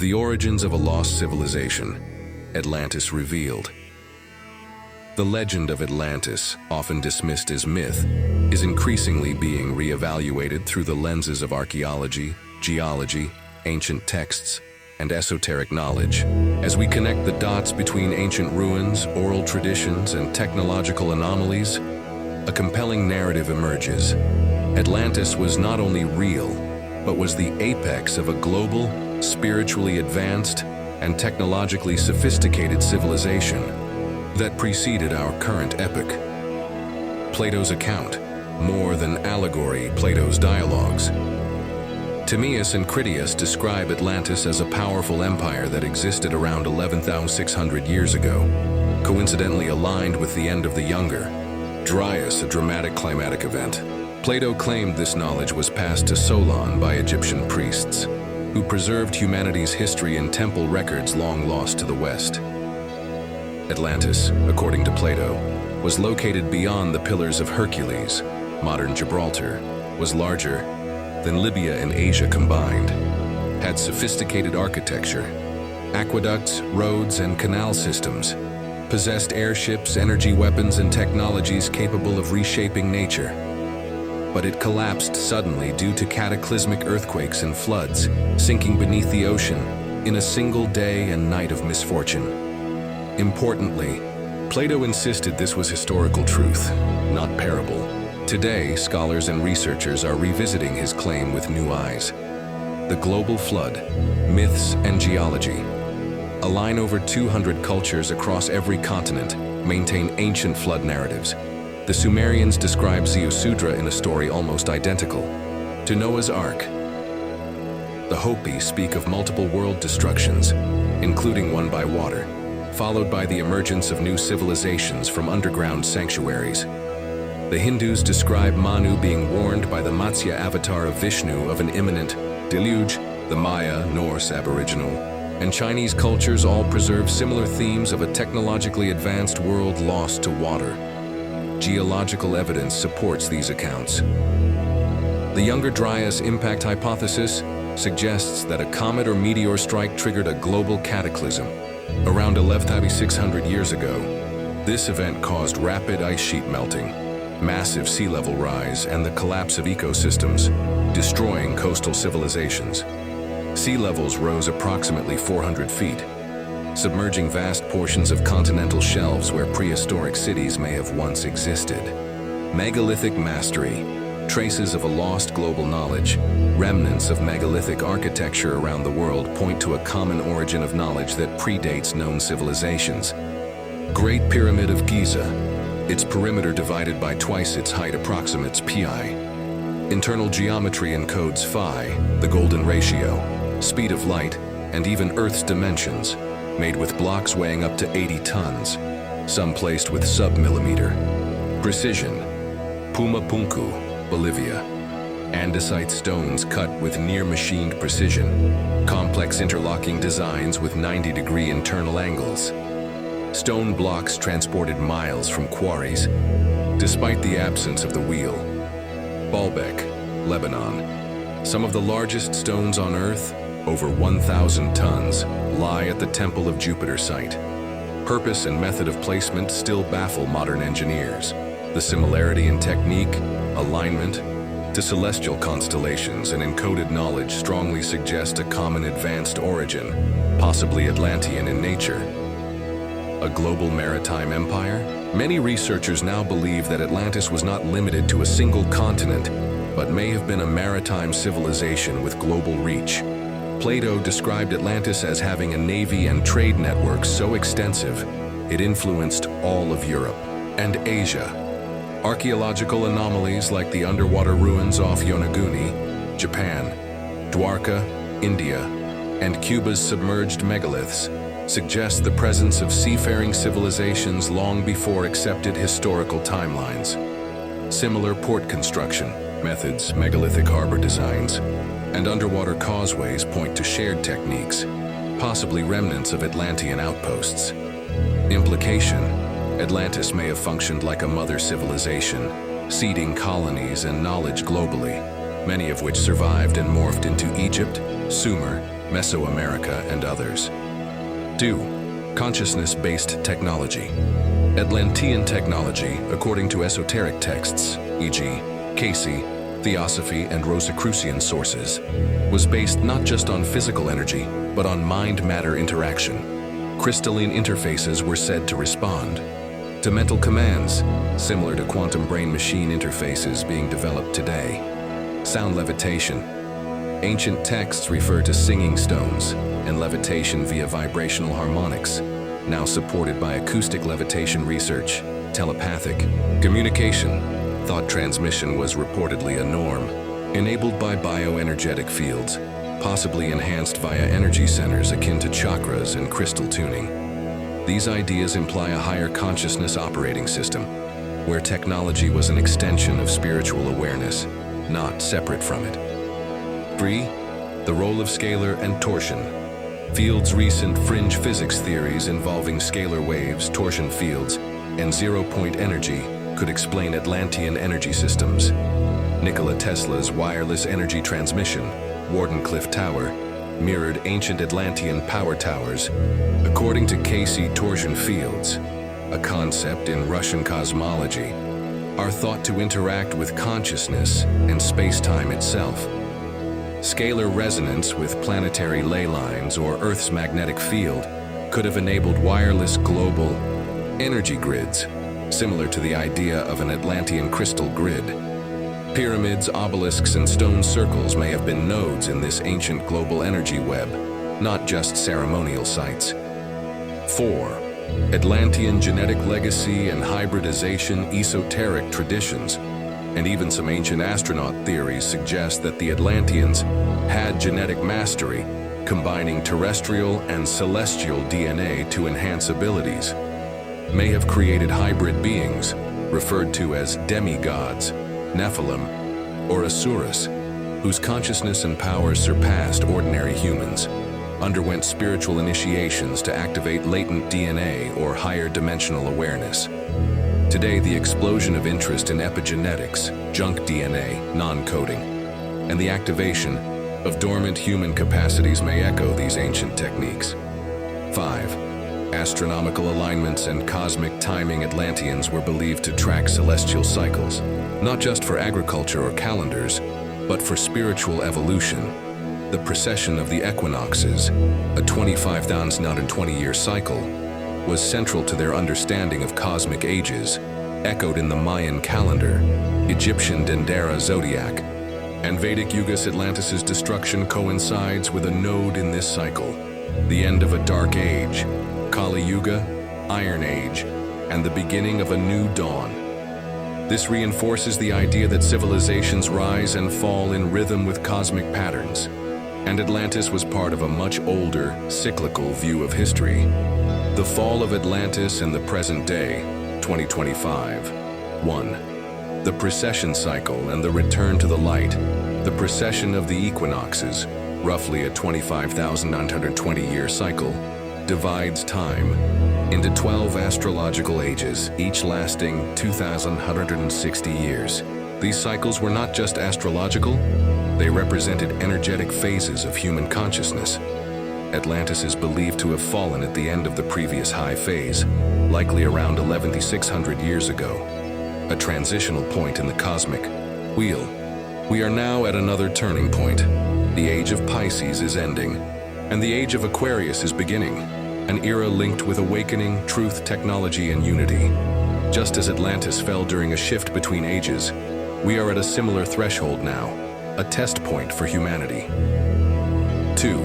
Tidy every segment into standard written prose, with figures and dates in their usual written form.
The origins of a lost civilization, Atlantis revealed. The legend of Atlantis, often dismissed as myth, is increasingly being re-evaluated through the lenses of archaeology, geology, ancient texts, and esoteric knowledge. As we connect the dots between ancient ruins, oral traditions, and technological anomalies, a compelling narrative emerges. Atlantis was not only real, but was the apex of a global, spiritually advanced, and technologically sophisticated civilization that preceded our current epoch. Plato's account, more than allegory, Plato's dialogues. Timaeus and Critias describe Atlantis as a powerful empire that existed around 11,600 years ago, coincidentally aligned with the end of the Younger Dryas, a dramatic climatic event. Plato claimed this knowledge was passed to Solon by Egyptian priests, who preserved humanity's history in temple records long lost to the West. Atlantis, according to Plato, was located beyond the Pillars of Hercules. Modern Gibraltar was larger than Libya and Asia combined, had sophisticated architecture, aqueducts, roads, and canal systems, possessed airships, energy weapons, and technologies capable of reshaping nature. But it collapsed suddenly due to cataclysmic earthquakes and floods, sinking beneath the ocean in a single day and night of misfortune. Importantly, Plato insisted this was historical truth, not parable. Today, scholars and researchers are revisiting his claim with new eyes. The global flood, myths and geology align. Over 200 cultures across every continent maintain ancient flood narratives. The Sumerians describe Ziusudra in a story almost identical to Noah's Ark. The Hopi speak of multiple world destructions, including one by water, followed by the emergence of new civilizations from underground sanctuaries. The Hindus describe Manu being warned by the Matsya avatar of Vishnu of an imminent deluge. The Maya, Norse, Aboriginal, and Chinese cultures all preserve similar themes of a technologically advanced world lost to water. Geological evidence supports these accounts. The Younger Dryas impact hypothesis suggests that a comet or meteor strike triggered a global cataclysm around 11,600 years ago. This event caused rapid ice sheet melting, massive sea level rise, and the collapse of ecosystems, destroying coastal civilizations. Sea levels rose approximately 400 feet, submerging vast portions of continental shelves where prehistoric cities may have once existed. Megalithic mastery, traces of a lost global knowledge, remnants of megalithic architecture around the world point to a common origin of knowledge that predates known civilizations. Great Pyramid of Giza, its perimeter divided by twice its height approximates pi. Internal geometry encodes phi, the golden ratio, speed of light, and even Earth's dimensions, made with blocks weighing up to 80 tons, some placed with sub-millimeter precision. Pumapunku, Bolivia. Andesite stones cut with near-machined precision, complex interlocking designs with 90-degree internal angles. Stone blocks transported miles from quarries, despite the absence of the wheel. Baalbek, Lebanon. Some of the largest stones on Earth, over 1,000 tons, lie at the Temple of Jupiter site. Purpose and method of placement still baffle modern engineers. The similarity in technique, alignment, to celestial constellations and encoded knowledge strongly suggest a common advanced origin, possibly Atlantean in nature. A global maritime empire? Many researchers now believe that Atlantis was not limited to a single continent, but may have been a maritime civilization with global reach. Plato described Atlantis as having a navy and trade network so extensive, it influenced all of Europe and Asia. Archaeological anomalies like the underwater ruins off Yonaguni, Japan, Dwarka, India, and Cuba's submerged megaliths suggest the presence of seafaring civilizations long before accepted historical timelines. Similar port construction methods, megalithic harbor designs, and underwater causeways point to shared techniques, possibly remnants of Atlantean outposts. Implication: Atlantis may have functioned like a mother civilization, seeding colonies and knowledge globally, many of which survived and morphed into Egypt, Sumer, Mesoamerica, and others. 2. Consciousness-based technology. Atlantean technology, according to esoteric texts, e.g., Casey, Theosophy, and Rosicrucian sources, was based not just on physical energy, but on mind-matter interaction. Crystalline interfaces were said to respond to mental commands, similar to quantum brain-machine interfaces being developed today. Sound levitation. Ancient texts refer to singing stones and levitation via vibrational harmonics, now supported by acoustic levitation research. Telepathic communication. Thought transmission was reportedly a norm, enabled by bioenergetic fields, possibly enhanced via energy centers akin to chakras and crystal tuning. These ideas imply a higher consciousness operating system, where technology was an extension of spiritual awareness, not separate from it. 3. The role of scalar and torsion. Field's recent fringe physics theories involving scalar waves, torsion fields, and zero-point energy could explain Atlantean energy systems. Nikola Tesla's wireless energy transmission, Wardenclyffe Tower, mirrored ancient Atlantean power towers. According to Casey, torsion fields, a concept in Russian cosmology, are thought to interact with consciousness and space-time itself. Scalar resonance with planetary ley lines or Earth's magnetic field could have enabled wireless global energy grids, similar to the idea of an Atlantean crystal grid. Pyramids, obelisks, and stone circles may have been nodes in this ancient global energy web, not just ceremonial sites. 4. Atlantean genetic legacy and hybridization. Esoteric traditions, and even some ancient astronaut theories suggest that the Atlanteans had genetic mastery, combining terrestrial and celestial DNA to enhance abilities. May have created hybrid beings, referred to as demigods, Nephilim, or Asuras, whose consciousness and powers surpassed ordinary humans, underwent spiritual initiations to activate latent DNA or higher dimensional awareness. Today, the explosion of interest in epigenetics, junk DNA, non-coding, and the activation of dormant human capacities may echo these ancient techniques. 5. Astronomical alignments and cosmic timing. Atlanteans were believed to track celestial cycles, not just for agriculture or calendars, but for spiritual evolution. The precession of the equinoxes, a 25,120-year cycle, was central to their understanding of cosmic ages, echoed in the Mayan calendar, Egyptian Dendera zodiac, and Vedic Yugas. Atlantis' destruction coincides with a node in this cycle, the end of a dark age, Kali Yuga, Iron Age, and the beginning of a new dawn. This reinforces the idea that civilizations rise and fall in rhythm with cosmic patterns, and Atlantis was part of a much older, cyclical view of history. The fall of Atlantis in the present day, 2025. 1. The precession cycle and the return to the light. The precession of the equinoxes, roughly a 25,920-year cycle, divides time into 12 astrological ages, each lasting 2,160 years. These cycles were not just astrological, they represented energetic phases of human consciousness. Atlantis is believed to have fallen at the end of the previous high phase, likely around 11,600 years ago, a transitional point in the cosmic wheel. We are now at another turning point. The age of Pisces is ending, and the age of Aquarius is beginning, an era linked with awakening, truth, technology, and unity. Just as Atlantis fell during a shift between ages, we are at a similar threshold now, a test point for humanity. 2.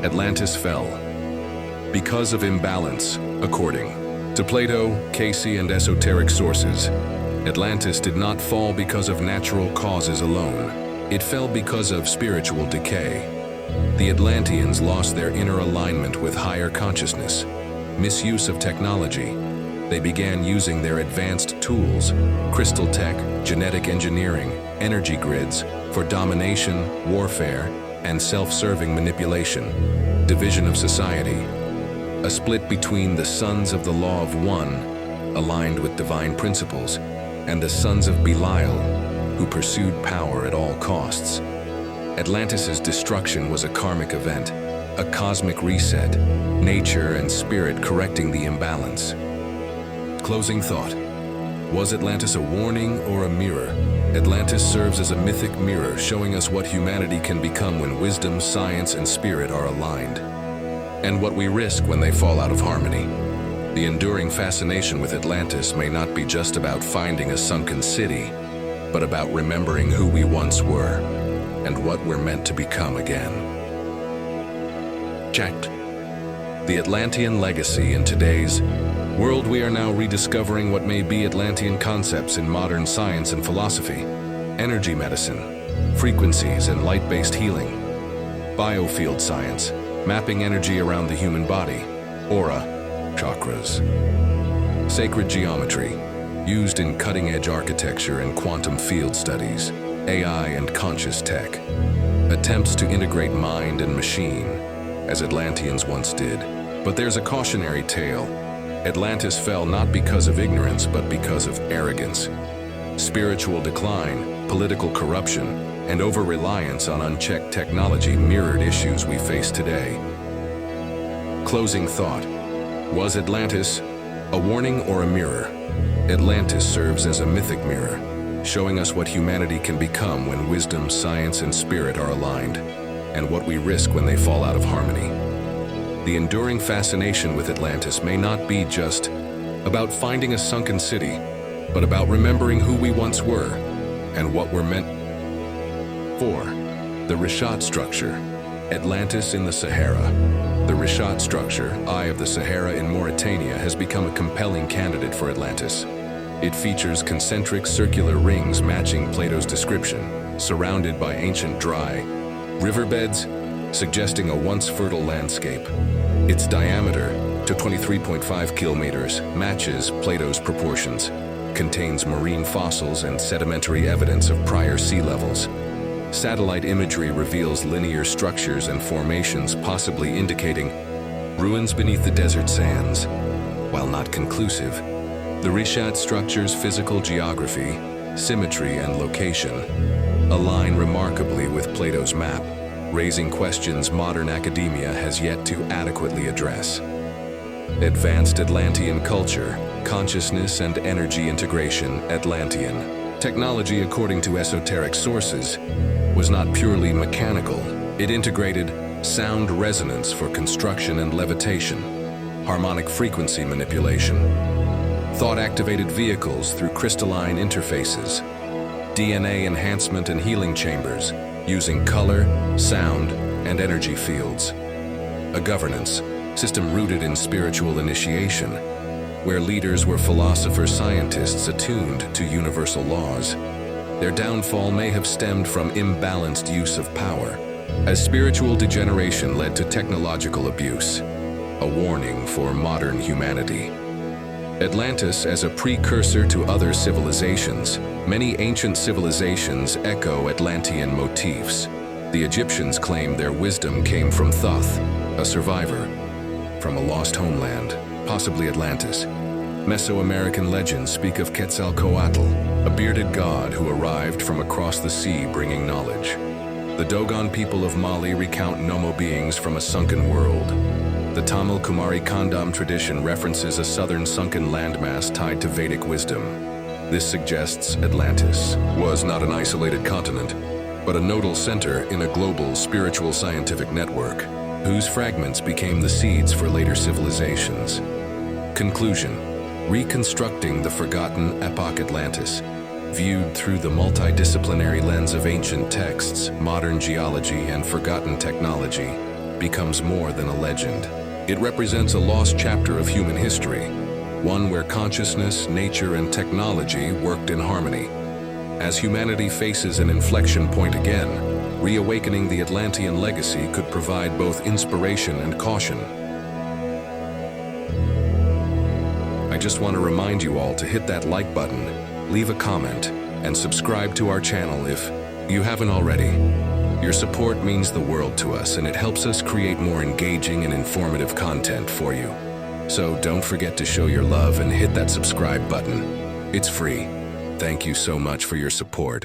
Atlantis fell because of imbalance. According to Plato, Casey, and esoteric sources, Atlantis did not fall because of natural causes alone. It fell because of spiritual decay. The Atlanteans lost their inner alignment with higher consciousness, misuse of technology. They began using their advanced tools, crystal tech, genetic engineering, energy grids, for domination, warfare, and self-serving manipulation. Division of society. A split between the sons of the law of one, aligned with divine principles, and the sons of Belial, who pursued power at all costs. Atlantis' destruction was a karmic event, a cosmic reset, nature and spirit correcting the imbalance. Closing thought. Was Atlantis a warning or a mirror? Atlantis serves as a mythic mirror showing us what humanity can become when wisdom, science, and spirit are aligned, and what we risk when they fall out of harmony. The enduring fascination with Atlantis may not be just about finding a sunken city, but about remembering who we once were and what we're meant to become again. Checked. The Atlantean legacy in today's world. We are now rediscovering what may be Atlantean concepts in modern science and philosophy: energy medicine, frequencies and light-based healing, biofield science, mapping energy around the human body, aura, chakras, sacred geometry, used in cutting-edge architecture and quantum field studies, AI and conscious tech, attempts to integrate mind and machine, as Atlanteans once did. But there's a cautionary tale. Atlantis fell not because of ignorance, but because of arrogance. Spiritual decline, political corruption, and over-reliance on unchecked technology mirrored issues we face today. Closing thought. Was Atlantis a warning or a mirror? Atlantis serves as a mythic mirror, showing us what humanity can become when wisdom, science, and spirit are aligned, and what we risk when they fall out of harmony. The enduring fascination with Atlantis may not be just about finding a sunken city, but about remembering who we once were and what we're meant for. The Rishat structure. Atlantis in the Sahara. The Rishat structure, Eye of the Sahara in Mauritania, has become a compelling candidate for Atlantis. It features concentric circular rings matching Plato's description, surrounded by ancient dry riverbeds, suggesting a once fertile landscape. Its diameter, to 23.5 kilometers, matches Plato's proportions, contains marine fossils and sedimentary evidence of prior sea levels. Satellite imagery reveals linear structures and formations, possibly indicating ruins beneath the desert sands. While not conclusive, the Rishat structure's physical geography, symmetry, and location align remarkably with Plato's map, raising questions modern academia has yet to adequately address. Advanced Atlantean culture, consciousness and energy integration. Atlantean technology, according to esoteric sources, was not purely mechanical. It integrated sound resonance for construction and levitation, harmonic frequency manipulation, thought-activated vehicles through crystalline interfaces, DNA enhancement and healing chambers, using color, sound, and energy fields. A governance system rooted in spiritual initiation, where leaders were philosopher-scientists attuned to universal laws. Their downfall may have stemmed from imbalanced use of power, as spiritual degeneration led to technological abuse, a warning for modern humanity. Atlantis as a precursor to other civilizations. Many ancient civilizations echo Atlantean motifs. The Egyptians claim their wisdom came from Thoth, a survivor from a lost homeland, possibly Atlantis. Mesoamerican legends speak of Quetzalcoatl, a bearded god who arrived from across the sea bringing knowledge. The Dogon people of Mali recount Nomo beings from a sunken world. The Tamil Kumari Kandam tradition references a southern sunken landmass tied to Vedic wisdom. This suggests Atlantis was not an isolated continent, but a nodal center in a global spiritual scientific network, whose fragments became the seeds for later civilizations. Conclusion: reconstructing the forgotten epoch Atlantis, viewed through the multidisciplinary lens of ancient texts, modern geology, and forgotten technology, becomes more than a legend. It represents a lost chapter of human history, one where consciousness, nature, and technology worked in harmony. As humanity faces an inflection point again, reawakening the Atlantean legacy could provide both inspiration and caution. I just want to remind you all to hit that like button, leave a comment, and subscribe to our channel if you haven't already. Your support means the world to us, and it helps us create more engaging and informative content for you. So don't forget to show your love and hit that subscribe button. It's free. Thank you so much for your support.